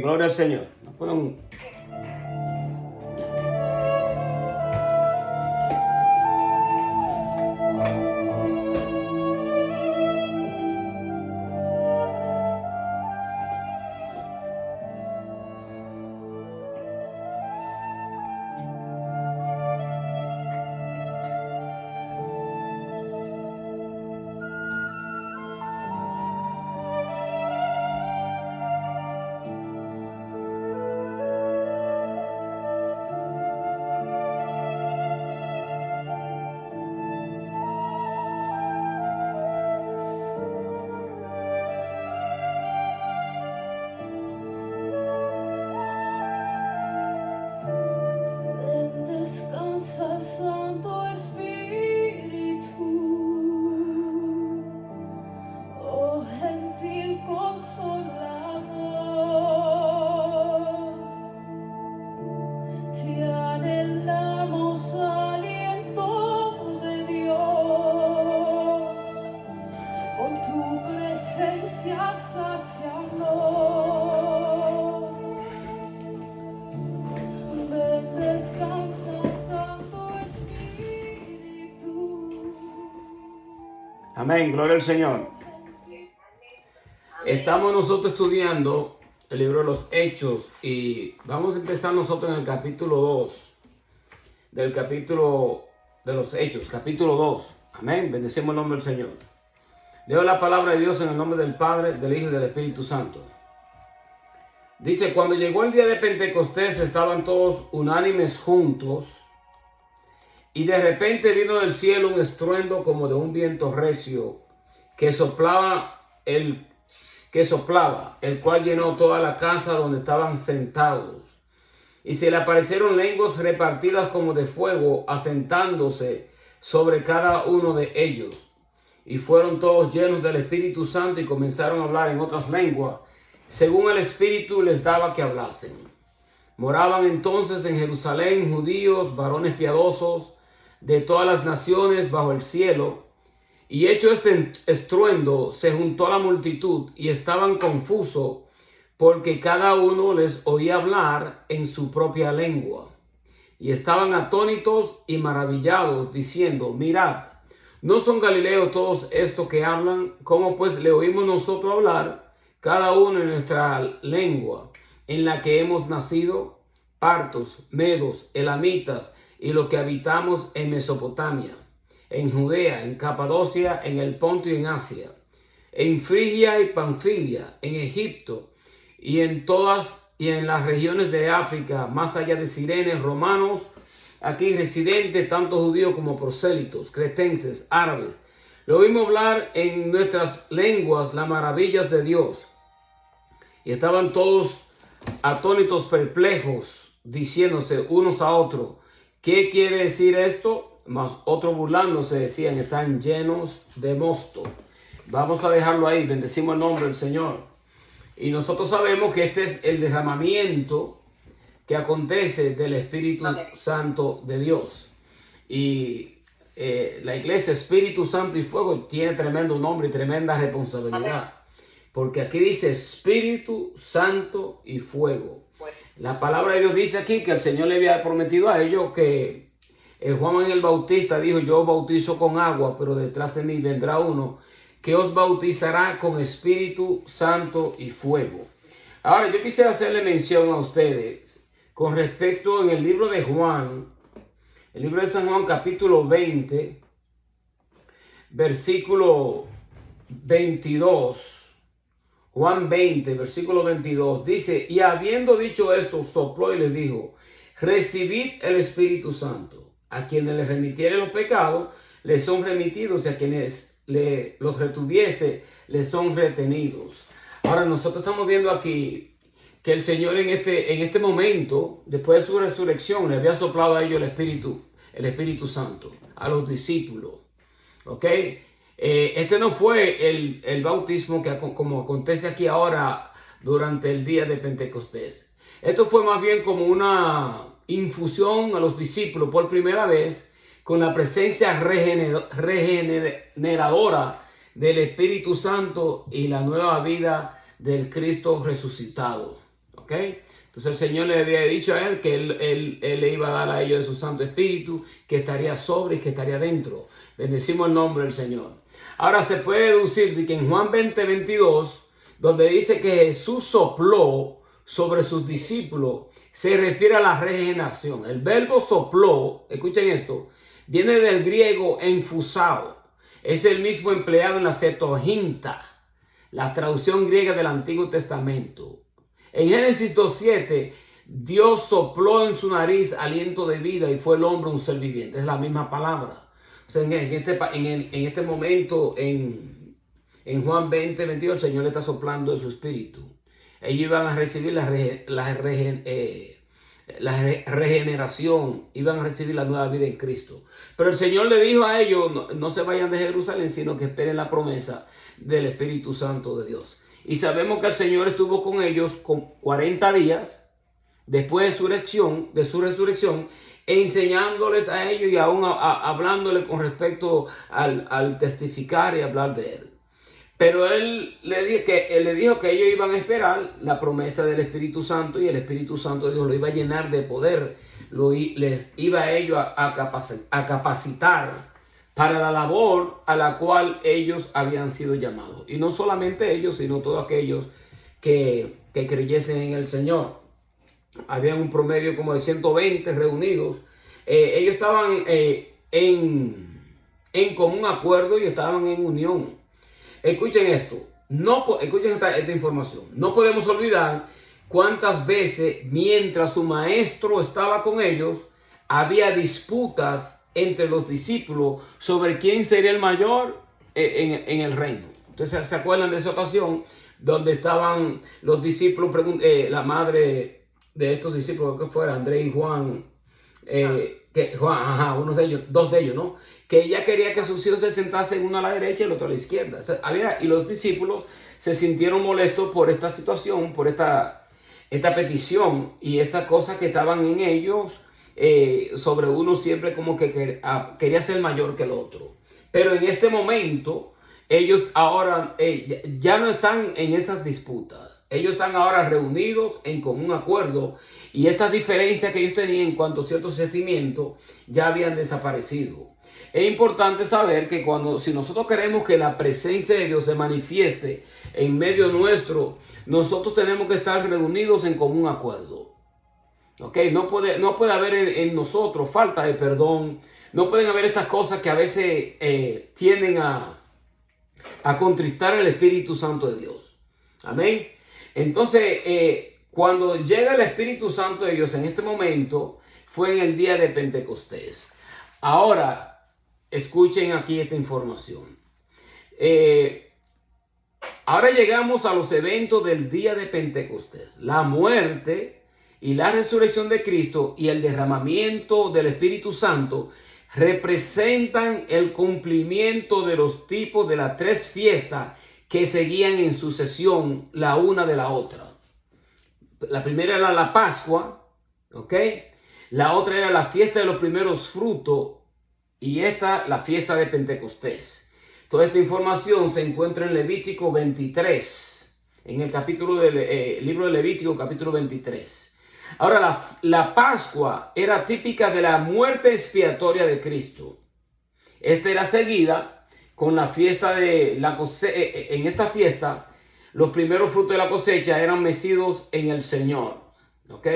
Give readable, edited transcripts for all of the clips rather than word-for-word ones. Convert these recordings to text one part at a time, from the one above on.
Gloria al Señor. No pueden... Descansa, Santo Espíritu, oh gentil Consolador, te anhelamos, aliento de Dios, con tu presencia sácianos. Ven, descansa, Santo Espíritu. Amén, gloria al Señor. Estamos nosotros estudiando el libro de los Hechos y vamos a empezar nosotros en el capítulo 2 del capítulo de los Hechos, capítulo 2. Amén, bendecimos el nombre del Señor. Leo la palabra de Dios en el nombre del Padre, del Hijo y del Espíritu Santo. Dice, cuando llegó el día de Pentecostés estaban todos unánimes juntos y de repente vino del cielo un estruendo como de un viento recio que soplaba, el cual llenó toda la casa donde estaban sentados. Y se le aparecieron lenguas repartidas como de fuego, asentándose sobre cada uno de ellos. Y fueron todos llenos del Espíritu Santo y comenzaron a hablar en otras lenguas, según el Espíritu les daba que hablasen. Moraban entonces en Jerusalén judíos, varones piadosos, de todas las naciones bajo el cielo. Y hecho este estruendo, se juntó la multitud y estaban confusos, porque cada uno les oía hablar en su propia lengua. Y estaban atónitos y maravillados, diciendo, mirad, ¿no son galileos todos estos que hablan? ¿Cómo pues le oímos nosotros hablar, cada uno en nuestra lengua, en la que hemos nacido? Partos, medos, elamitas y los que habitamos en Mesopotamia, en Judea, en Capadocia, en el Ponto y en Asia, en Frigia y Panfilia, en Egipto y en las regiones de África, más allá de Cirene, romanos, aquí residentes, tanto judíos como prosélitos, cretenses, árabes. Lo oímos hablar en nuestras lenguas las maravillas de Dios. Y estaban todos atónitos, perplejos, diciéndose unos a otros, ¿qué quiere decir esto? Mas otros burlándose decían, están llenos de mosto. Vamos a dejarlo ahí, bendecimos el nombre del Señor. Y nosotros sabemos que este es el derramamiento que acontece del Espíritu Santo de Dios. Y la iglesia Espíritu Santo y Fuego tiene tremendo nombre y tremenda responsabilidad. Porque aquí dice Espíritu Santo y Fuego. La palabra de Dios dice aquí que el Señor le había prometido a ellos que Juan el Bautista dijo, yo bautizo con agua, pero detrás de mí vendrá uno que os bautizará con Espíritu Santo y Fuego. Ahora yo quisiera hacerle mención a ustedes con respecto en el libro de Juan, el libro de San Juan capítulo 20, versículo 22. Juan 20, versículo 22, dice, y habiendo dicho esto, sopló y les dijo, recibid el Espíritu Santo. A quienes les remitiere los pecados, les son remitidos, y a quienes los retuviese, les son retenidos. Ahora, nosotros estamos viendo aquí que el Señor en este momento, después de su resurrección, le había soplado a ellos el Espíritu Santo, a los discípulos. ¿Ok? Este no fue el bautismo que como acontece aquí ahora durante el día de Pentecostés. Esto fue más bien como una infusión a los discípulos por primera vez con la presencia regeneradora del Espíritu Santo y la nueva vida del Cristo resucitado. ¿Ok? Entonces el Señor le había dicho a él que él le iba a dar a ellos de su Santo Espíritu, que estaría sobre y que estaría dentro. Bendecimos el nombre del Señor. Ahora se puede deducir de que en Juan 20:22, donde dice que Jesús sopló sobre sus discípulos, se refiere a la regeneración. El verbo sopló, escuchen esto, viene del griego enfusado. Es el mismo empleado en la Septuaginta, la traducción griega del Antiguo Testamento. En Génesis 2:7, Dios sopló en su nariz aliento de vida y fue el hombre un ser viviente. Es la misma palabra. O sea, en este momento, en Juan 20:22, el Señor le está soplando de su espíritu. Ellos iban a recibir la regeneración, iban a recibir la nueva vida en Cristo. Pero el Señor le dijo a ellos, no se vayan de Jerusalén, sino que esperen la promesa del Espíritu Santo de Dios. Y sabemos que el Señor estuvo con ellos con 40 días después de su resurrección, enseñándoles a ellos y aún hablándoles con respecto al testificar y hablar de Él. Pero Él le dijo que ellos iban a esperar la promesa del Espíritu Santo, y el Espíritu Santo de Dios lo iba a llenar de poder, les iba a ellos a capacitar para la labor a la cual ellos habían sido llamados. Y no solamente ellos, sino todos aquellos que creyesen en el Señor. Había un promedio como de 120 reunidos. Ellos estaban en común acuerdo y estaban en unión. Escuchen esto. Escuchen esta información. No podemos olvidar cuántas veces mientras su maestro estaba con ellos, había disputas entre los discípulos sobre quién sería el mayor en el reino. Entonces, ¿se acuerdan de esa ocasión donde estaban los discípulos, la madre de estos discípulos, que fuera Andrés y Juan, uno de ellos, dos de ellos, ¿no? Que ella quería que sus hijos se sentasen uno a la derecha y el otro a la izquierda. O sea, y los discípulos se sintieron molestos por esta situación, por esta petición y estas cosas que estaban en ellos, sobre uno siempre como que quería ser mayor que el otro. Pero en este momento, ellos ahora ya no están en esas disputas. Ellos están ahora reunidos en común acuerdo, y estas diferencias que ellos tenían en cuanto a ciertos sentimientos ya habían desaparecido. Es importante saber que si nosotros queremos que la presencia de Dios se manifieste en medio nuestro, nosotros tenemos que estar reunidos en común acuerdo. ¿Okay? No puede haber en nosotros falta de perdón. No pueden haber estas cosas que a veces tienden a contristar el Espíritu Santo de Dios. Amén. Entonces, cuando llega el Espíritu Santo de Dios en este momento, fue en el día de Pentecostés. Ahora, escuchen aquí esta información. Ahora llegamos a los eventos del día de Pentecostés. La muerte y la resurrección de Cristo y el derramamiento del Espíritu Santo representan el cumplimiento de los tipos de las tres fiestas que seguían en sucesión la una de la otra. La primera era la Pascua, ¿ok? La otra era la fiesta de los primeros frutos, y esta la fiesta de Pentecostés. Toda esta información se encuentra en Levítico 23, en el capítulo del libro de Levítico, capítulo 23. Ahora, la Pascua era típica de la muerte expiatoria de Cristo. Esta era seguida con la fiesta de la cosecha. En esta fiesta, los primeros frutos de la cosecha eran mecidos en el Señor. ¿Ok?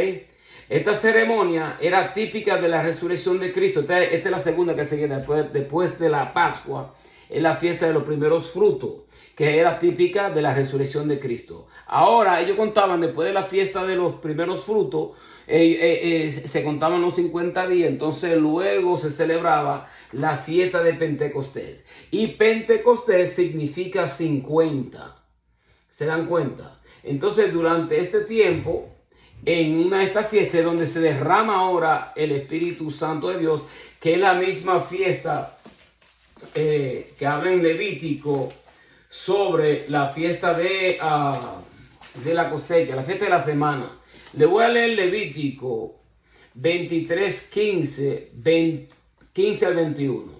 Esta ceremonia era típica de la resurrección de Cristo. Esta es la segunda que seguía después de la Pascua. Es la fiesta de los primeros frutos, que era típica de la resurrección de Cristo. Ahora, ellos contaban, después de la fiesta de los primeros frutos, se contaban los 50 días. Entonces luego se celebraba la fiesta de Pentecostés. Y Pentecostés significa 50. ¿Se dan cuenta? Entonces, durante este tiempo, en una de estas fiestas donde se derrama ahora el Espíritu Santo de Dios, que es la misma fiesta que habla en Levítico sobre la fiesta de la cosecha, la fiesta de la semana. Le voy a leer Levítico 23, 15 al 21.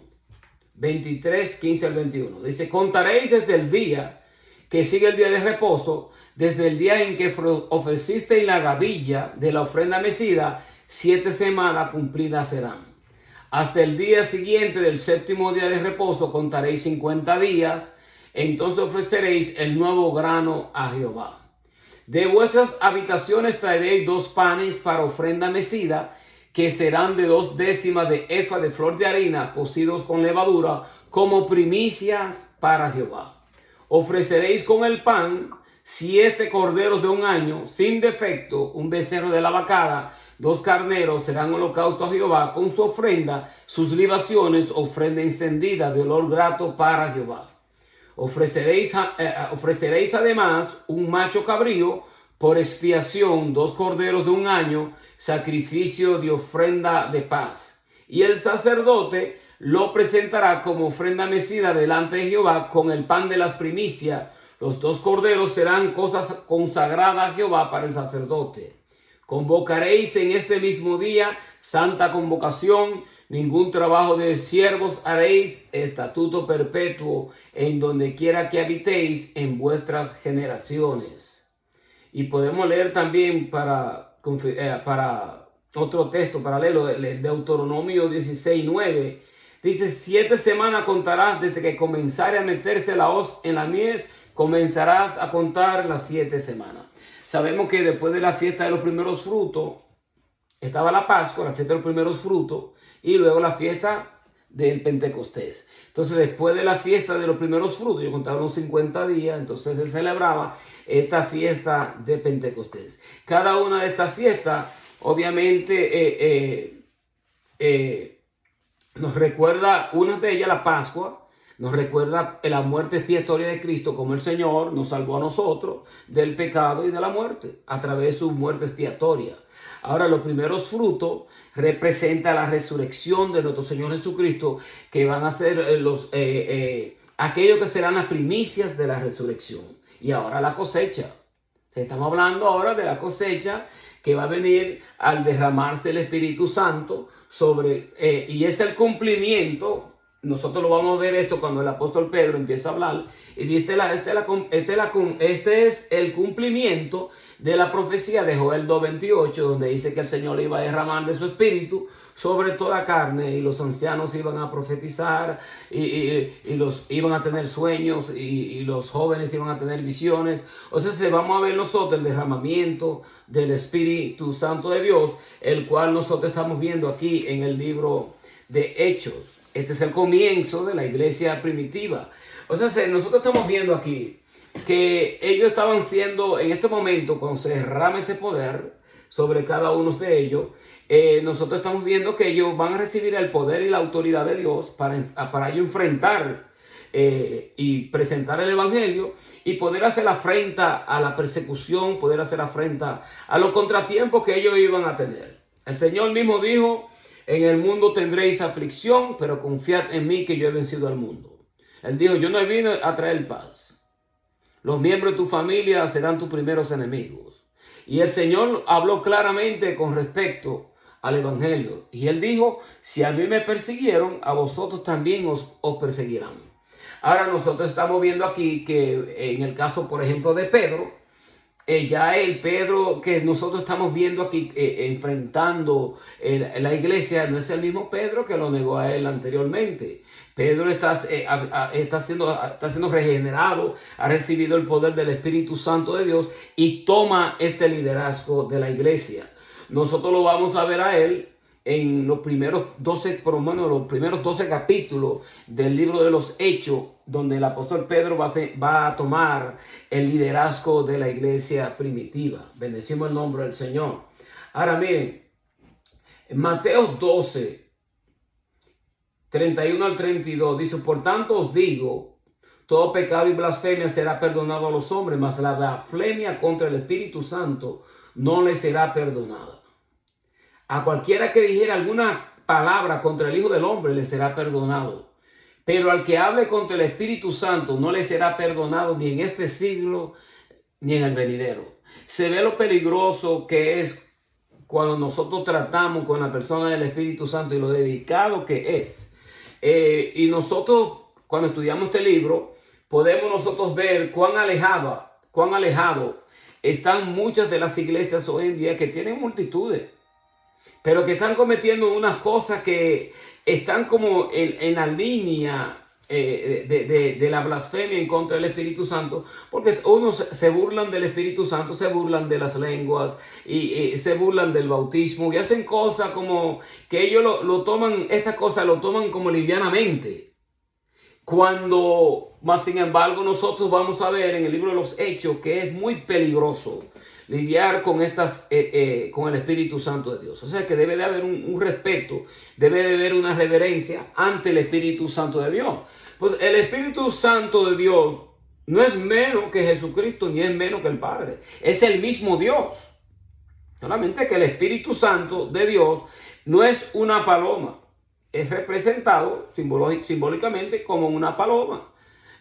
23, 15 al 21. Dice: contaréis desde el día que sigue el día de reposo, desde el día en que ofreciste la gavilla de la ofrenda mecida, 7 semanas cumplidas serán. Hasta el día siguiente del séptimo día de reposo contaréis 50 días, entonces ofreceréis el nuevo grano a Jehová. De vuestras habitaciones traeréis 2 panes para ofrenda mecida, que serán de 2 décimas de efa de flor de harina, cocidos con levadura, como primicias para Jehová. Ofreceréis con el pan 7 corderos de 1 año, sin defecto, un becerro de la vacada, 2 carneros serán holocausto a Jehová, con su ofrenda, sus libaciones, ofrenda encendida de olor grato para Jehová. Ofreceréis además un macho cabrío por expiación, 2 corderos de 1 año, sacrificio de ofrenda de paz. Y el sacerdote lo presentará como ofrenda mecida delante de Jehová con el pan de las primicias. Los 2 corderos serán cosas consagradas a Jehová para el sacerdote. Convocaréis en este mismo día santa convocación, ningún trabajo de siervos haréis, estatuto perpetuo en donde quiera que habitéis en vuestras generaciones. Y podemos leer también para otro texto paralelo, Deuteronomio 16:9. Dice: 7 semanas contarás desde que comenzare a meterse la hoz en la mies, comenzarás a contar las 7 semanas. Sabemos que después de la fiesta de los primeros frutos, estaba la Pascua, la fiesta de los primeros frutos, y luego la fiesta del Pentecostés. Entonces, después de la fiesta de los primeros frutos, yo contaba unos 50 días, entonces se celebraba esta fiesta de Pentecostés. Cada una de estas fiestas, obviamente, nos recuerda, una de ellas la Pascua, nos recuerda la muerte expiatoria de Cristo, como el Señor nos salvó a nosotros del pecado y de la muerte a través de su muerte expiatoria. Ahora, los primeros frutos representan la resurrección de nuestro Señor Jesucristo, que van a ser aquellos que serán las primicias de la resurrección. Y ahora la cosecha. Estamos hablando ahora de la cosecha que va a venir al derramarse el Espíritu Santo sobre, y es el cumplimiento. Nosotros lo vamos a ver esto cuando el apóstol Pedro empieza a hablar y dice: este es el cumplimiento de la profecía de Joel 2:28, donde dice que el Señor le iba a derramar de su espíritu sobre toda carne, y los ancianos iban a profetizar, y los iban a tener sueños, y los jóvenes iban a tener visiones. O sea, vamos a ver nosotros el derramamiento del Espíritu Santo de Dios, el cual nosotros estamos viendo aquí en el libro de Hechos. Este es el comienzo de la iglesia primitiva. O sea, nosotros estamos viendo aquí que ellos estaban siendo, en este momento, cuando se derrama ese poder sobre cada uno de ellos, nosotros estamos viendo que ellos van a recibir el poder y la autoridad de Dios para ellos enfrentar y presentar el evangelio, y poder hacer la afrenta a la persecución, poder hacer la afrenta a los contratiempos que ellos iban a tener. El Señor mismo dijo: en el mundo tendréis aflicción, pero confiad en mí, que yo he vencido al mundo. Él dijo: yo no he venido a traer paz. Los miembros de tu familia serán tus primeros enemigos. Y el Señor habló claramente con respecto al evangelio. Y Él dijo: si a mí me persiguieron, a vosotros también os perseguirán. Ahora, nosotros estamos viendo aquí que en el caso, por ejemplo, de Pedro, ya el Pedro que nosotros estamos viendo aquí enfrentando la iglesia, no es el mismo Pedro que lo negó a él anteriormente. Pedro está siendo regenerado, ha recibido el poder del Espíritu Santo de Dios y toma este liderazgo de la iglesia. Nosotros lo vamos a ver a él en los primeros 12, por lo menos los primeros 12 capítulos del libro de los Hechos, donde el apóstol Pedro va a tomar el liderazgo de la iglesia primitiva. Bendecimos el nombre del Señor. Ahora miren, en Mateo 12, 31 al 32, dice: por tanto os digo, todo pecado y blasfemia será perdonado a los hombres, mas la blasfemia contra el Espíritu Santo no le será perdonada. A cualquiera que dijera alguna palabra contra el Hijo del Hombre le será perdonado, pero al que hable contra el Espíritu Santo no le será perdonado ni en este siglo ni en el venidero. Se ve lo peligroso que es cuando nosotros tratamos con la persona del Espíritu Santo y lo delicado que es. Y nosotros, cuando estudiamos este libro, podemos nosotros ver cuán alejado están muchas de las iglesias hoy en día que tienen multitudes, pero que están cometiendo unas cosas que están como en la línea de la blasfemia en contra del Espíritu Santo, porque unos se burlan del Espíritu Santo, se burlan de las lenguas y se burlan del bautismo y hacen cosas como que ellos lo toman, estas cosas lo toman como livianamente. Cuando, más sin embargo, nosotros vamos a ver en el libro de los Hechos que es muy peligroso lidiar con con el Espíritu Santo de Dios. O sea que debe de haber un respeto, debe de haber una reverencia ante el Espíritu Santo de Dios. Pues el Espíritu Santo de Dios no es menos que Jesucristo ni es menos que el Padre. Es el mismo Dios. Solamente que el Espíritu Santo de Dios no es una paloma. Es representado simbólicamente como una paloma.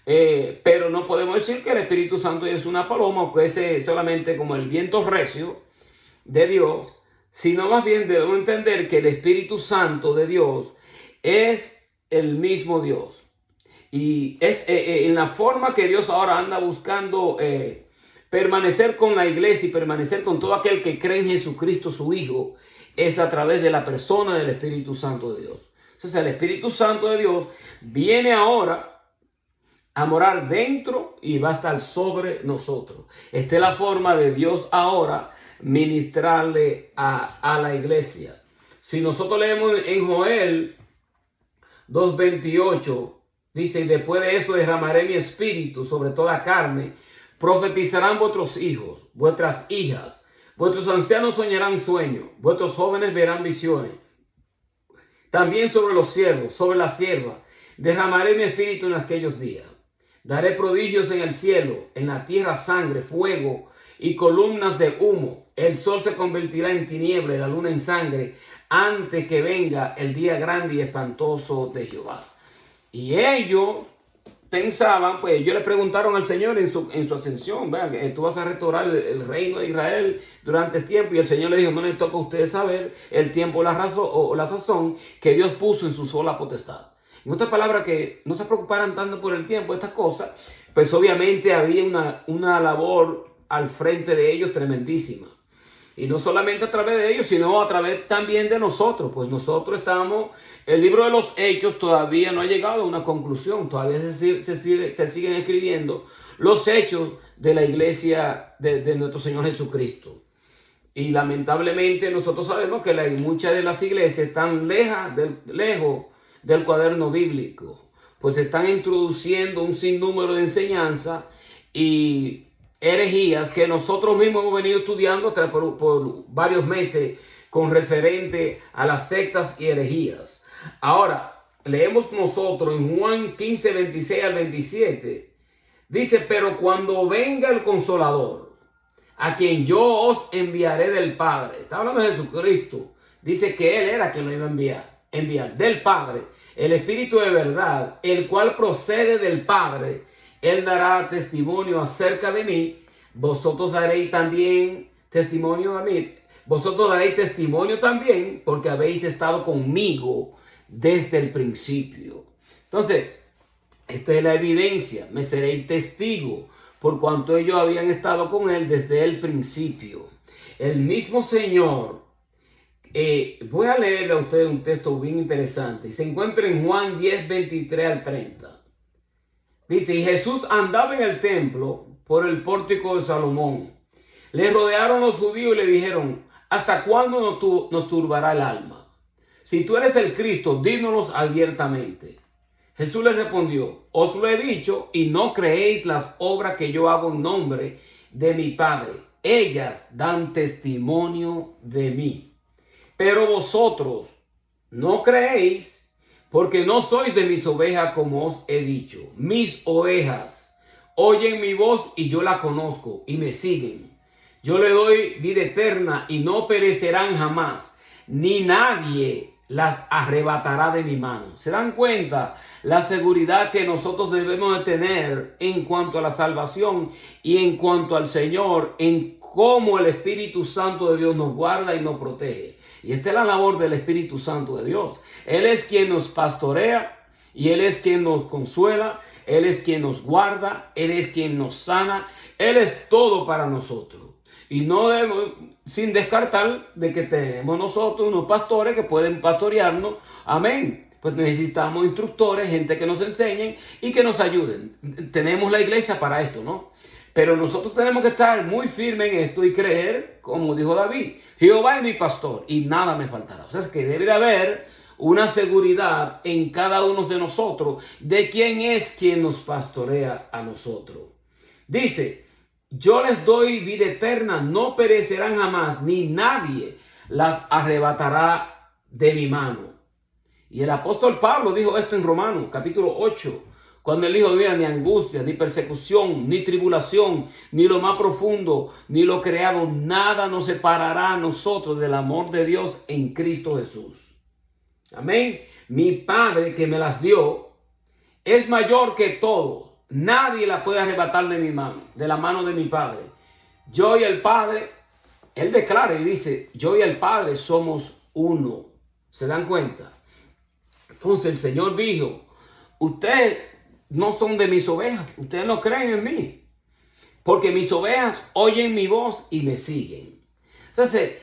Pero no podemos decir que el Espíritu Santo es una paloma o que es solamente como el viento recio de Dios, sino más bien debemos entender que el Espíritu Santo de Dios es el mismo Dios. Y en la forma que Dios ahora anda buscando permanecer con la iglesia y permanecer con todo aquel que cree en Jesucristo su Hijo, es a través de la persona del Espíritu Santo de Dios. Entonces el Espíritu Santo de Dios viene ahora a morar dentro y va a estar sobre nosotros. Esta es la forma de Dios ahora ministrarle a la iglesia. Si nosotros leemos en Joel 2:28, dice: y después de esto derramaré mi espíritu sobre toda carne, profetizarán vuestros hijos, vuestras hijas, vuestros ancianos soñarán sueños, vuestros jóvenes verán visiones. También sobre los siervos, sobre las siervas, derramaré mi espíritu en aquellos días. Daré prodigios en el cielo, en la tierra sangre, fuego y columnas de humo. El sol se convertirá en tiniebla y la luna en sangre, antes que venga el día grande y espantoso de Jehová. Y ellos pensaban, pues ellos le preguntaron al Señor en su ascensión: vean, que tú vas a restaurar el reino de Israel durante el tiempo. Y el Señor le dijo: no les toca a ustedes saber el tiempo o la sazón que Dios puso en su sola potestad. En otras palabras, que no se preocuparan tanto por el tiempo, estas cosas. Pues obviamente había una labor al frente de ellos tremendísima. Y no solamente a través de ellos, sino a través también de nosotros. Pues nosotros estamos, el libro de los Hechos todavía no ha llegado a una conclusión. Todavía se siguen escribiendo los hechos de la iglesia de nuestro Señor Jesucristo. Y lamentablemente nosotros sabemos que muchas de las iglesias están lejos del cuaderno bíblico. Pues están introduciendo un sinnúmero de enseñanzas y herejías que nosotros mismos hemos venido estudiando por varios meses con referente a las sectas y herejías. Ahora, leemos nosotros en Juan 15, 26 al 27. Dice: pero cuando venga el Consolador, a quien yo os enviaré del Padre. Está hablando de Jesucristo. Dice que Él era quien lo iba a enviar del Padre. El Espíritu de verdad, el cual procede del Padre. Él dará testimonio acerca de mí. Vosotros daréis también testimonio a mí. Vosotros daréis testimonio también, porque habéis estado conmigo desde el principio. Entonces, esta es la evidencia. Me seréis testigo, por cuanto ellos habían estado con él desde el principio. El mismo Señor, voy a leerle a ustedes un texto bien interesante. Se encuentra en Juan 10, 23 al 30. Dice: y Jesús andaba en el templo por el pórtico de Salomón. Le rodearon los judíos y le dijeron: ¿hasta cuándo nos turbará el alma? Si tú eres el Cristo, dínoslo abiertamente. Jesús les respondió: os lo he dicho y no creéis las obras que yo hago en nombre de mi Padre. Ellas dan testimonio de mí. Pero vosotros no creéis, porque no sois de mis ovejas, como os he dicho. Mis ovejas oyen mi voz y yo la conozco y me siguen. Yo le doy vida eterna y no perecerán jamás, ni nadie las arrebatará de mi mano. ¿Se dan cuenta la seguridad que nosotros debemos de tener en cuanto a la salvación y en cuanto al Señor, en cómo el Espíritu Santo de Dios nos guarda y nos protege? Y esta es la labor del Espíritu Santo de Dios. Él es quien nos pastorea y Él es quien nos consuela. Él es quien nos guarda, Él es quien nos sana, Él es todo para nosotros. Y no debemos, sin descartar de que tenemos nosotros unos pastores que pueden pastorearnos, amén. Pues necesitamos instructores, gente que nos enseñen y que nos ayuden. Tenemos la iglesia para esto, ¿no? Pero nosotros tenemos que estar muy firmes en esto y creer, como dijo David, Jehová es mi pastor y nada me faltará. O sea, es que debe de haber una seguridad en cada uno de nosotros de quién es quien nos pastorea a nosotros. Dice, yo les doy vida eterna, no perecerán jamás, ni nadie las arrebatará de mi mano. Y el apóstol Pablo dijo esto en Romanos, capítulo 8, cuando él dijo, mira, ni angustia, ni persecución, ni tribulación, ni lo más profundo, ni lo creado, nada nos separará a nosotros del amor de Dios en Cristo Jesús. Amén. Mi Padre que me las dio es mayor que todo. Nadie la puede arrebatar de mi mano, de la mano de mi Padre. Yo y el Padre, él declara y dice, yo y el Padre somos uno. ¿Se dan cuenta? Entonces el Señor dijo, ustedes no son de mis ovejas, ustedes no creen en mí, porque mis ovejas oyen mi voz y me siguen. Entonces,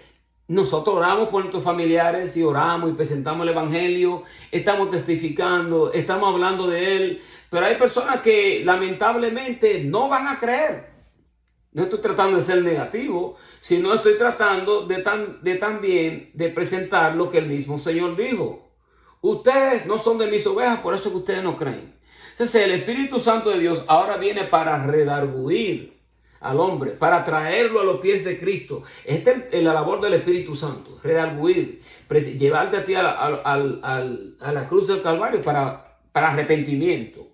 nosotros oramos por nuestros familiares y oramos y presentamos el evangelio, estamos testificando, estamos hablando de él, pero hay personas que lamentablemente no van a creer. No estoy tratando de ser negativo, sino estoy tratando de también de presentar lo que el mismo Señor dijo. Ustedes no son de mis ovejas, por eso es que ustedes no creen. Entonces el Espíritu Santo de Dios ahora viene para redarguir al hombre, para traerlo a los pies de Cristo. Esta es la labor del Espíritu Santo, redarguir, llevarte a ti a la cruz del Calvario para arrepentimiento.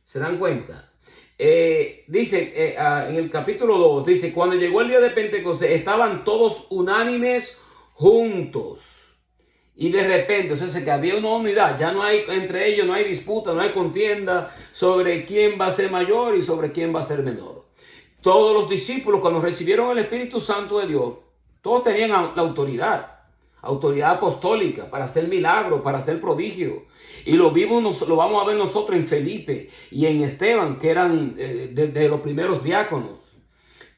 ¿Se dan cuenta? Dice en el capítulo 2, dice, cuando llegó el día de Pentecostés, estaban todos unánimes juntos. Y de repente, o sea, que había una unidad, ya no hay, entre ellos no hay disputa, no hay contienda sobre quién va a ser mayor y sobre quién va a ser menor. Todos los discípulos cuando recibieron el Espíritu Santo de Dios, todos tenían la autoridad apostólica para hacer milagros, para hacer prodigios. Y lo vamos a ver nosotros en Felipe y en Esteban, que eran de los primeros diáconos.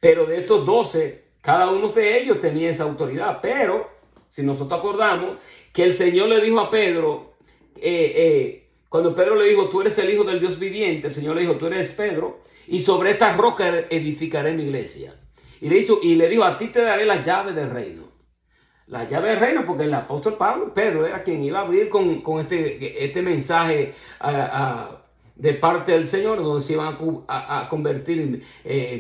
Pero de estos 12, cada uno de ellos tenía esa autoridad. Pero, si nosotros acordamos, que el Señor le dijo a Pedro, cuando Pedro le dijo, tú eres el Hijo del Dios viviente, el Señor le dijo, tú eres Pedro, y sobre esta roca edificaré mi iglesia. Y le dijo, a ti te daré las llaves del reino. La llave del reino, porque el apóstol Pedro era quien iba a abrir con este mensaje de parte del Señor, donde se iban a convertir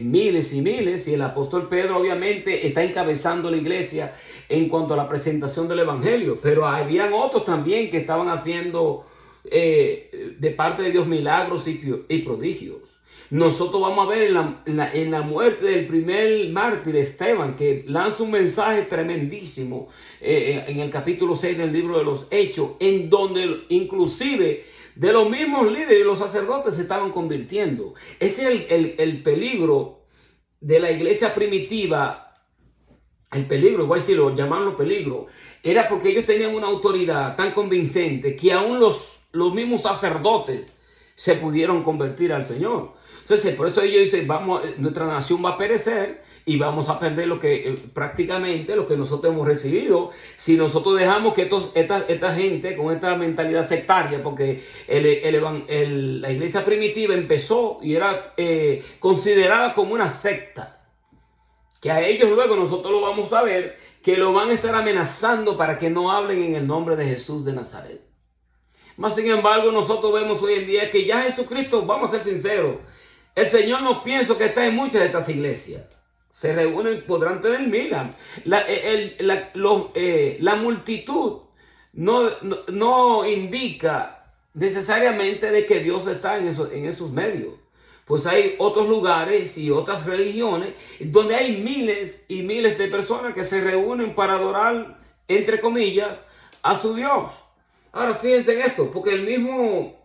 miles y miles. Y el apóstol Pedro obviamente está encabezando la iglesia en cuanto a la presentación del evangelio, pero habían otros también que estaban haciendo de parte de Dios milagros y prodigios. Nosotros vamos a ver en la muerte del primer mártir, Esteban, que lanza un mensaje tremendísimo en el capítulo 6 del libro de los Hechos, en donde inclusive de los mismos líderes y los sacerdotes se estaban convirtiendo. Ese es el peligro de la iglesia primitiva. El peligro, igual si lo llaman peligro, era porque ellos tenían una autoridad tan convincente que aún los mismos sacerdotes se pudieron convertir al Señor. Entonces, por eso ellos dicen, nuestra nación va a perecer y vamos a perder prácticamente lo que nosotros hemos recibido si nosotros dejamos que esta gente con esta mentalidad sectaria, porque la iglesia primitiva empezó y era considerada como una secta, que a ellos luego nosotros lo vamos a ver, que lo van a estar amenazando para que no hablen en el nombre de Jesús de Nazaret. Más sin embargo, nosotros vemos hoy en día que ya Jesucristo, vamos a ser sinceros, el Señor no pienso que está en muchas de estas iglesias. Se reúnen, podrán tener miles. La multitud no indica necesariamente de que Dios está en esos medios. Pues hay otros lugares y otras religiones donde hay miles y miles de personas que se reúnen para adorar, entre comillas, a su Dios. Ahora fíjense en esto, porque el mismo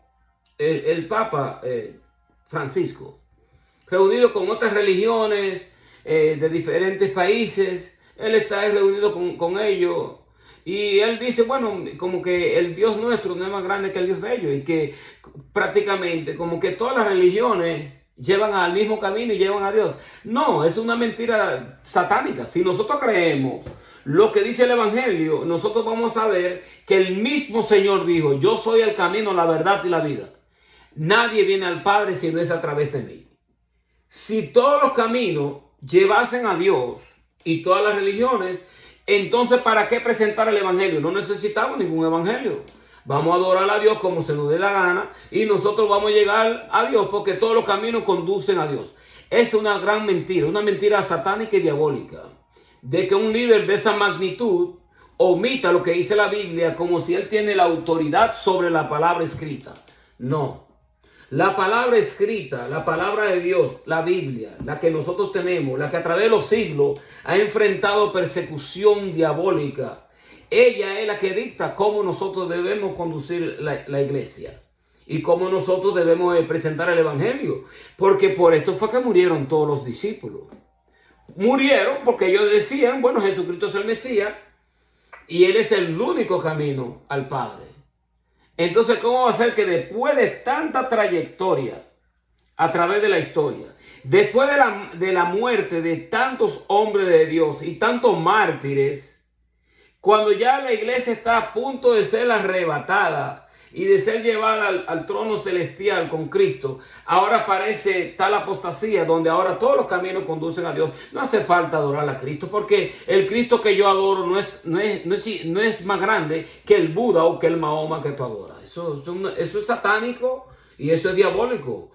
el Papa Francisco, reunido con otras religiones de diferentes países, él está reunido con ellos Y él dice, bueno, como que el Dios nuestro no es más grande que el Dios de ellos y que prácticamente como que todas las religiones llevan al mismo camino y llevan a Dios. No, es una mentira satánica. Si nosotros creemos lo que dice el Evangelio, nosotros vamos a ver que el mismo Señor dijo, yo soy el camino, la verdad y la vida. Nadie viene al Padre si no es a través de mí. Si todos los caminos llevasen a Dios y todas las religiones, entonces ¿para qué presentar el Evangelio? No necesitamos ningún Evangelio. Vamos a adorar a Dios como se nos dé la gana y nosotros vamos a llegar a Dios porque todos los caminos conducen a Dios. Es una gran mentira, una mentira satánica y diabólica, de que un líder de esa magnitud omita lo que dice la Biblia como si él tiene la autoridad sobre la palabra escrita. No. La palabra escrita, la palabra de Dios, la Biblia, la que nosotros tenemos, la que a través de los siglos ha enfrentado persecución diabólica, ella es la que dicta cómo nosotros debemos conducir la iglesia y cómo nosotros debemos presentar el Evangelio. Porque por esto fue que murieron todos los discípulos. Murieron porque ellos decían, bueno, Jesucristo es el Mesías y Él es el único camino al Padre. Entonces, ¿cómo va a ser que después de tanta trayectoria a través de la historia, después de la muerte de tantos hombres de Dios y tantos mártires, cuando ya la iglesia está a punto de ser arrebatada y de ser llevada al trono celestial con Cristo, ahora parece tal apostasía donde ahora todos los caminos conducen a Dios? No hace falta adorar a Cristo porque el Cristo que yo adoro no es más grande que el Buda o que el Mahoma que tú adoras. Eso es satánico y eso es diabólico.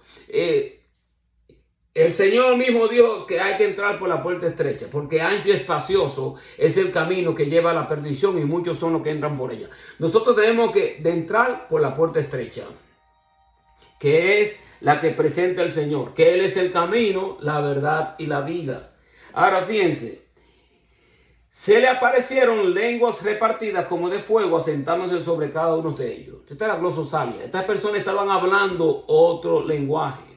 El Señor mismo dijo que hay que entrar por la puerta estrecha, porque ancho y espacioso es el camino que lleva a la perdición y muchos son los que entran por ella. Nosotros tenemos de entrar por la puerta estrecha, que es la que presenta el Señor, que Él es el camino, la verdad y la vida. Ahora fíjense, se le aparecieron lenguas repartidas como de fuego, asentándose sobre cada uno de ellos. Esta es la glososalia. Estas personas estaban hablando otro lenguaje.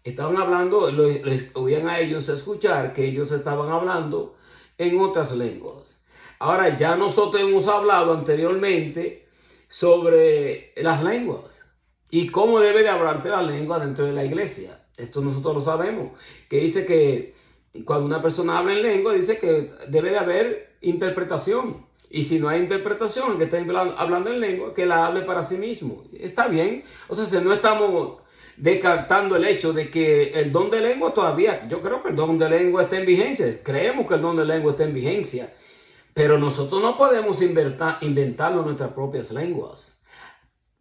Estaban hablando, les oían a ellos escuchar que ellos estaban hablando en otras lenguas. Ahora ya nosotros hemos hablado anteriormente sobre las lenguas y cómo debe de hablarse la lengua dentro de la iglesia. Esto nosotros lo sabemos, que dice que cuando una persona habla en lengua, dice que debe de haber interpretación. Y si no hay interpretación, el que está hablando en lengua, que la hable para sí mismo. Está bien. O sea, si no estamos descartando el hecho de que el don de lengua todavía, yo creo que el don de lengua está en vigencia, creemos que el don de lengua está en vigencia, pero nosotros no podemos inventarnos nuestras propias lenguas,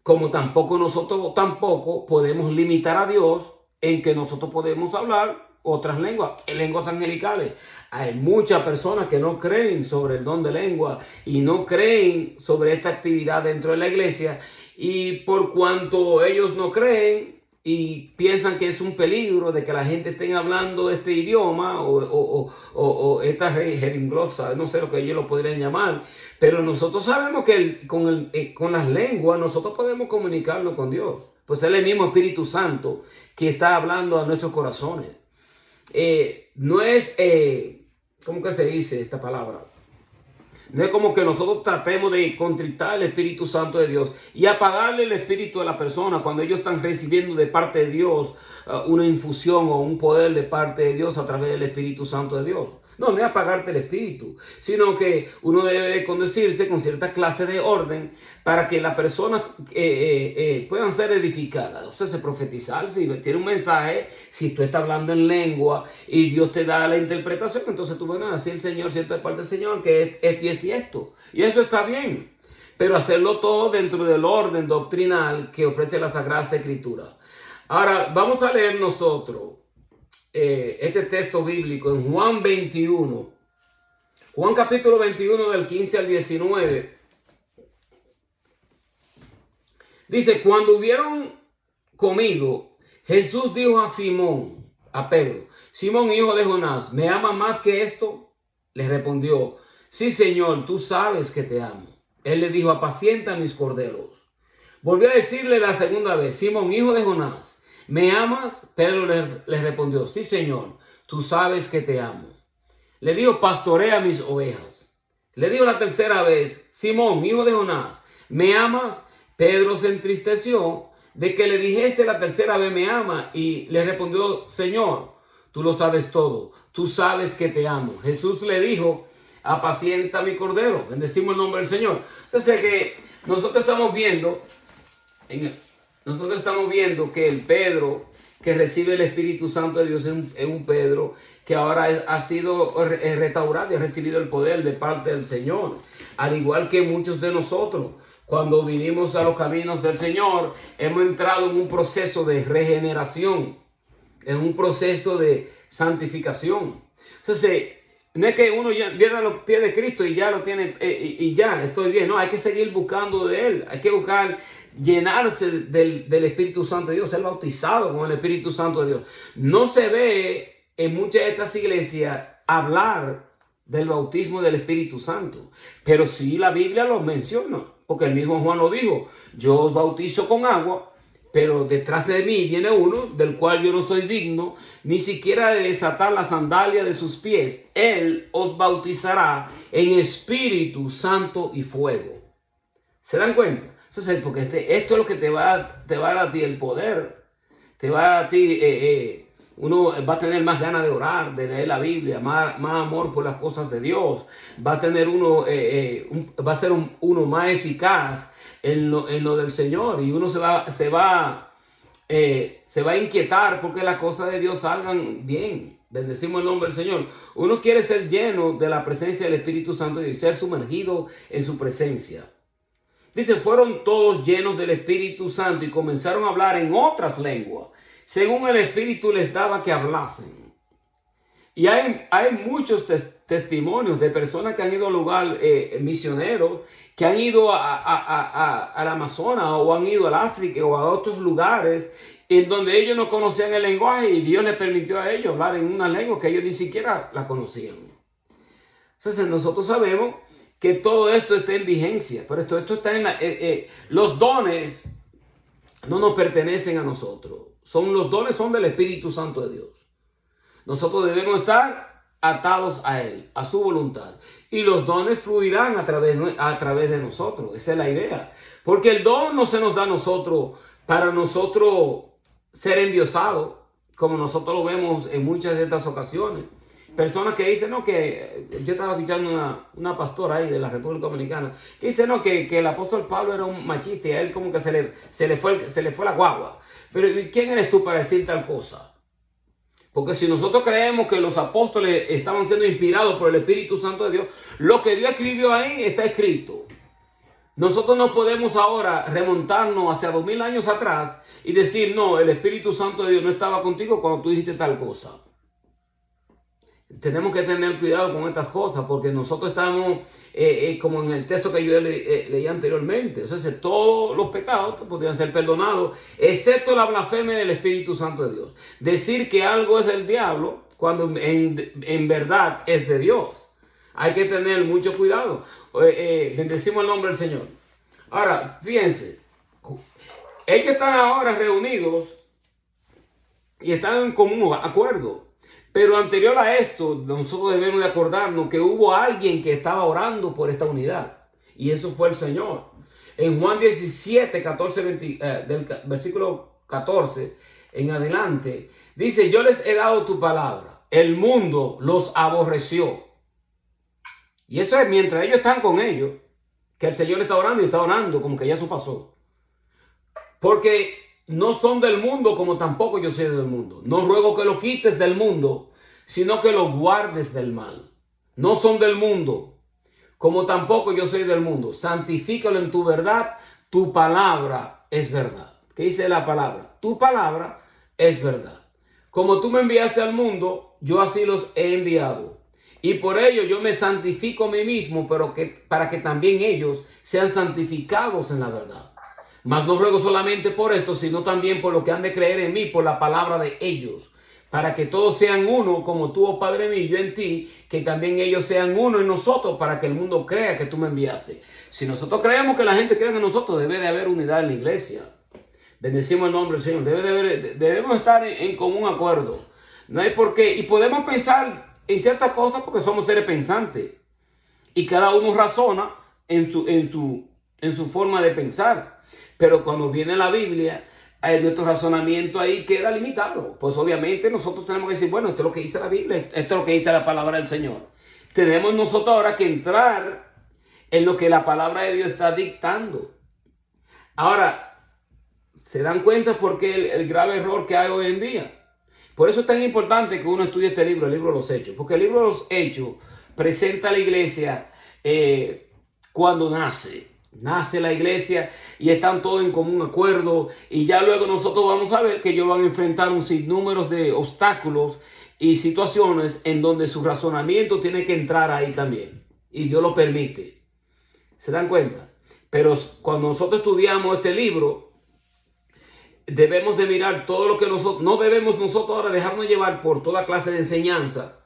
como tampoco podemos limitar a Dios en que nosotros podemos hablar otras lenguas angelicales. Hay muchas personas que no creen sobre el don de lengua y no creen sobre esta actividad dentro de la iglesia, y por cuanto ellos no creen y piensan que es un peligro de que la gente esté hablando este idioma o esta jeringlosa, no sé lo que ellos lo podrían llamar, pero nosotros sabemos que con las lenguas nosotros podemos comunicarnos con Dios, pues es el mismo Espíritu Santo que está hablando a nuestros corazones. No es, ¿cómo que se dice esta palabra? No es como que nosotros tratemos de contritar el Espíritu Santo de Dios y apagarle el espíritu a la persona cuando ellos están recibiendo de parte de Dios una infusión o un poder de parte de Dios a través del Espíritu Santo de Dios. No es apagarte el espíritu, sino que uno debe conducirse con cierta clase de orden para que las personas puedan ser edificadas. O sea, se profetizar, si tiene un mensaje, si tú estás hablando en lengua y Dios te da la interpretación, entonces tú vas a decir el Señor, cierta parte del Señor, que es esto y esto y esto. Y eso está bien, pero hacerlo todo dentro del orden doctrinal que ofrece la Sagrada Escritura. Ahora, vamos a leer nosotros este texto bíblico en Juan 21, Juan capítulo 21 del 15 al 19. Dice, cuando hubieron comido, Jesús dijo a Simón, a Pedro, Simón, hijo de Jonás, ¿me ama más que esto? Le respondió, sí, Señor, tú sabes que te amo. Él le dijo, apacienta mis corderos. Volvió a decirle la segunda vez, Simón, hijo de Jonás, ¿me amas? Pedro le respondió, sí, Señor, tú sabes que te amo. Le dijo, pastorea mis ovejas. Le dijo la tercera vez: Simón, hijo de Jonás, ¿me amas? Pedro se entristeció de que le dijese la tercera vez: me ama. Y le respondió: Señor, tú lo sabes todo. Tú sabes que te amo. Jesús le dijo: apacienta mi cordero. Bendecimos el nombre del Señor. Entonces que nosotros estamos viendo, que el Pedro que recibe el Espíritu Santo de Dios es un Pedro que ahora ha sido restaurado y ha recibido el poder de parte del Señor. Al igual que muchos de nosotros, cuando vinimos a los caminos del Señor, hemos entrado en un proceso de regeneración, en un proceso de santificación. Entonces, no es que uno ya viene a los pies de Cristo y ya lo tiene, y ya estoy bien. No, hay que seguir buscando de Él. Hay que buscar llenarse del Espíritu Santo de Dios, ser bautizado con el Espíritu Santo de Dios. No se ve en muchas de estas iglesias hablar del bautismo del Espíritu Santo, pero sí la Biblia lo menciona, porque el mismo Juan lo dijo: yo os bautizo con agua, pero detrás de mí viene uno del cual yo no soy digno ni siquiera de desatar la sandalia de sus pies. Él os bautizará en Espíritu Santo y fuego. ¿Se dan cuenta? Entonces, porque esto es lo que te va a dar a ti el poder. Te va a dar a ti, uno va a tener más ganas de orar, de leer la Biblia, más amor por las cosas de Dios. Va a tener uno, va a ser uno más eficaz en lo del Señor. Y uno se va a inquietar porque las cosas de Dios salgan bien. Bendecimos el nombre del Señor. Uno quiere ser lleno de la presencia del Espíritu Santo y ser sumergido en su presencia. Dice: fueron todos llenos del Espíritu Santo y comenzaron a hablar en otras lenguas, según el Espíritu les daba que hablasen. Y hay muchos testimonios de personas que han ido a lugar misioneros, que han ido al Amazonas o han ido al África o a otros lugares en donde ellos no conocían el lenguaje y Dios les permitió a ellos hablar en una lengua que ellos ni siquiera la conocían. Entonces nosotros sabemos que todo esto está en vigencia, pero esto está en los dones no nos pertenecen a nosotros. Los dones son del Espíritu Santo de Dios. Nosotros debemos estar atados a Él, a su voluntad. Y los dones fluirán a través de nosotros. Esa es la idea. Porque el don no se nos da a nosotros para nosotros ser endiosados, como nosotros lo vemos en muchas de estas ocasiones. Personas que dicen, no, que yo estaba escuchando una pastora ahí de la República Dominicana, que dice, no, que el apóstol Pablo era un machista y a él como que se le fue la guagua. Pero ¿quién eres tú para decir tal cosa? Porque si nosotros creemos que los apóstoles estaban siendo inspirados por el Espíritu Santo de Dios, lo que Dios escribió ahí está escrito. Nosotros no podemos ahora remontarnos hacia 2000 años atrás y decir, no, el Espíritu Santo de Dios no estaba contigo cuando tú dijiste tal cosa. Tenemos que tener cuidado con estas cosas porque nosotros estamos, como en el texto que yo leí anteriormente, o sea, todos los pecados podrían ser perdonados, excepto la blasfemia del Espíritu Santo de Dios. Decir que algo es del diablo cuando en verdad es de Dios. Hay que tener mucho cuidado. Bendecimos el nombre del Señor. Ahora, fíjense, ellos están ahora reunidos y están en común acuerdo. Pero anterior a esto, nosotros debemos de acordarnos que hubo alguien que estaba orando por esta unidad. Y eso fue el Señor. En Juan 17, 14, del versículo 14 en adelante, dice: yo les he dado tu palabra. El mundo los aborreció. Y eso es mientras ellos están con ellos, que el Señor está orando y está orando como que ya eso pasó. Porque no son del mundo como tampoco yo soy del mundo. No ruego que lo quites del mundo, sino que lo guardes del mal. No son del mundo, como tampoco yo soy del mundo. Santifícalo en tu verdad. Tu palabra es verdad. ¿Qué dice la palabra? Tu palabra es verdad. Como tú me enviaste al mundo, yo así los he enviado. Y por ello yo me santifico a mí mismo, pero para que también ellos sean santificados en la verdad. Mas no ruego solamente por esto, sino también por lo que han de creer en mí, por la palabra de ellos, para que todos sean uno, como tú, oh Padre mío, y yo en ti, que también ellos sean uno en nosotros, para que el mundo crea que tú me enviaste. Si nosotros creemos que la gente cree en nosotros, debe de haber unidad en la iglesia. Bendecimos el nombre del Señor. Debemos estar en común acuerdo. No hay por qué. Y podemos pensar en ciertas cosas porque somos seres pensantes. y cada uno razona en su forma de pensar. Pero cuando viene la Biblia, nuestro razonamiento ahí queda limitado. Pues obviamente nosotros tenemos que decir, bueno, esto es lo que dice la Biblia, esto es lo que dice la palabra del Señor. Tenemos nosotros ahora que entrar en lo que la palabra de Dios está dictando. Ahora, ¿se dan cuenta por qué el grave error que hay hoy en día? Por eso es tan importante que uno estudie este libro, el libro de los Hechos. Porque el libro de los Hechos presenta a la iglesia cuando nace. Nace la iglesia y están todos en común acuerdo. Y ya luego nosotros vamos a ver que ellos van a enfrentar un sinnúmero de obstáculos y situaciones en donde su razonamiento tiene que entrar ahí también. Y Dios lo permite. ¿Se dan cuenta? Pero cuando nosotros estudiamos este libro, debemos de mirar todo lo que nosotros, no debemos nosotros ahora dejarnos llevar por toda clase de enseñanza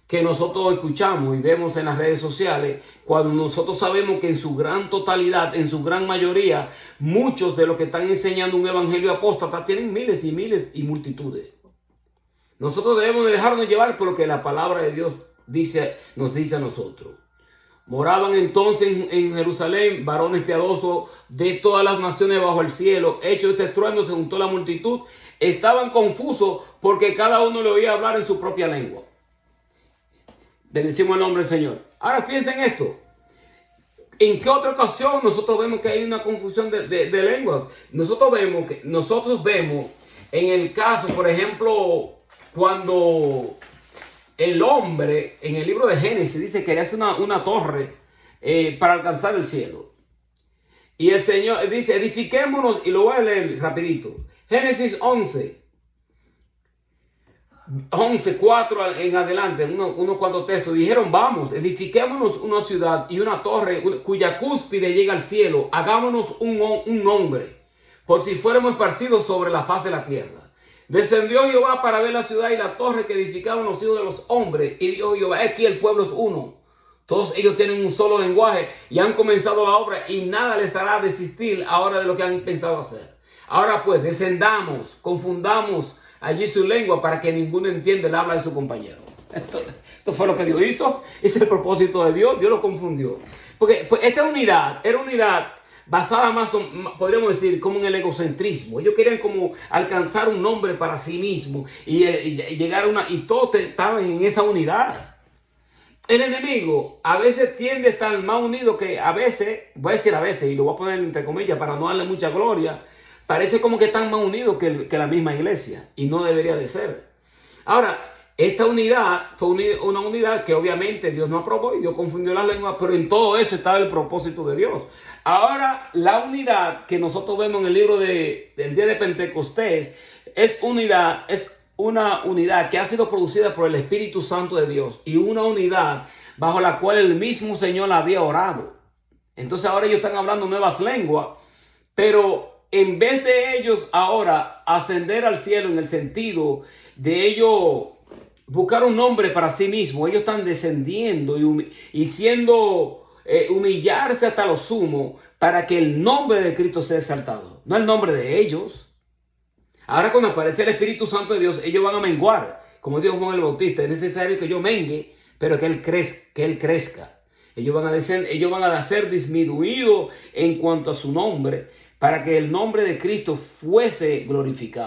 que nosotros escuchamos y vemos en las redes sociales, cuando nosotros sabemos que en su gran totalidad, en su gran mayoría, muchos de los que están enseñando un evangelio apóstata tienen miles y miles y multitudes. Nosotros debemos de dejarnos llevar por lo que la palabra de Dios nos dice a nosotros. Moraban entonces en Jerusalén varones piadosos de todas las naciones bajo el cielo. Hecho este estruendo, se juntó la multitud. Estaban confusos porque cada uno le oía hablar en su propia lengua. Bendecimos el nombre del Señor. Ahora fíjense en esto. ¿En qué otra ocasión nosotros vemos que hay una confusión de lengua? Nosotros vemos en el caso, por ejemplo, cuando el hombre en el libro de Génesis dice que hace una torre para alcanzar el cielo. Y el Señor dice, edifiquémonos, y lo voy a leer rapidito. Génesis 11:4 en adelante, unos cuantos textos. Dijeron, vamos, edifiquémonos una ciudad y una torre cuya cúspide llega al cielo. Hagámonos un nombre, por si fuéramos esparcidos sobre la faz de la tierra. Descendió Jehová para ver la ciudad y la torre que edificaban los hijos de los hombres. Y dijo Jehová, aquí el pueblo es uno. Todos ellos tienen un solo lenguaje y han comenzado la obra, y nada les hará desistir ahora de lo que han pensado hacer. Ahora pues, descendamos, confundamos allí su lengua para que ninguno entienda el habla de su compañero. Esto fue lo que Dios hizo. Ese es el propósito de Dios. Dios lo confundió. Porque pues, esta unidad era unidad basada más, podríamos decir, como en el egocentrismo. Ellos querían como alcanzar un nombre para sí mismos y llegar a una, y todos estaban en esa unidad. El enemigo a veces tiende a estar más unido que a veces, voy a decir a veces, y lo voy a poner entre comillas para no darle mucha gloria, parece como que están más unidos que la misma iglesia, y no debería de ser. Ahora, esta unidad fue una unidad que obviamente Dios no aprobó y Dios confundió las lenguas, pero en todo eso estaba el propósito de Dios. Ahora, la unidad que nosotros vemos en el libro del día de Pentecostés es una unidad que ha sido producida por el Espíritu Santo de Dios, y una unidad bajo la cual el mismo Señor había orado. Entonces ahora ellos están hablando nuevas lenguas, pero en vez de ellos ahora ascender al cielo en el sentido de ellos buscar un nombre para sí mismos, ellos están descendiendo y siendo humillarse hasta lo sumo para que el nombre de Cristo sea exaltado, no el nombre de ellos. Ahora cuando aparece el Espíritu Santo de Dios, ellos van a menguar, como dijo Juan el Bautista. Es necesario que yo mengue, pero que Él crezca. Ellos van a ser disminuidos en cuanto a su nombre, para que el nombre de Cristo fuese glorificado.